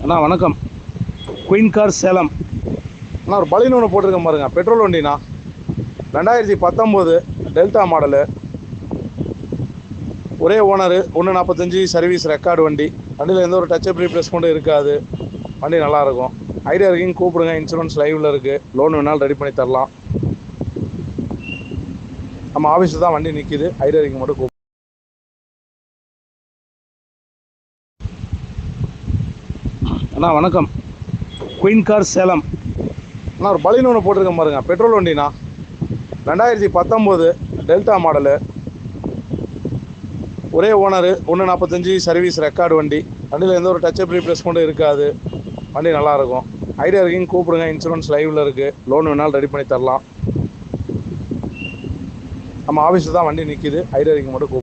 அண்ணா வணக்கம். Queen car Salem. அண்ணா ஒரு பலினு ஒன்று போட்டிருக்கேன் பாருங்க, பெட்ரோல் வண்டிண்ணா. 2019 டெல்டா மாடலு, ஒரே ஓனரு, 145 சர்வீஸ் ரெக்கார்டு வண்டி. வண்டியில் எந்த ஒரு டச்சப் ரீப்ளேஸ்மெண்ட்டும் இருக்காது. வண்டி நல்லாயிருக்கும். ஐடியா இருக்குங்க கூப்பிடுங்க. இன்சூரன்ஸ் லைவில் இருக்குது. லோன் வேணாலும் ரெடி பண்ணி தரலாம். நம்ம ஆஃபீஸில் தான் வண்டி நிற்கிது. ஐடியா இருக்குங்க மட்டும் கூப்பிடுங்க. அண்ணா வணக்கம். Queen car Salem. அண்ணா ஒரு பலினு ஒன்று போட்டிருக்கேன் பாருங்க, பெட்ரோல் வண்டிண்ணா. 2019 டெல்டா மாடலு, ஒரே ஓனரு, 145 சர்வீஸ் ரெக்கார்டு வண்டி. வண்டியில் எந்த ஒரு டச்சப் ரீப்ளேஸ்மெண்ட்டும் இருக்காது. வண்டி நல்லாயிருக்கும். ஐடியா இருக்குங்க கூப்பிடுங்க. இன்சூரன்ஸ் லைவில் இருக்குது. லோன் வேணாலும் ரெடி பண்ணி தரலாம். நம்ம ஆஃபீஸில் தான் வண்டி நிற்கிது. ஐடியா இருக்குங்க மட்டும் கூப்பிடுங்க.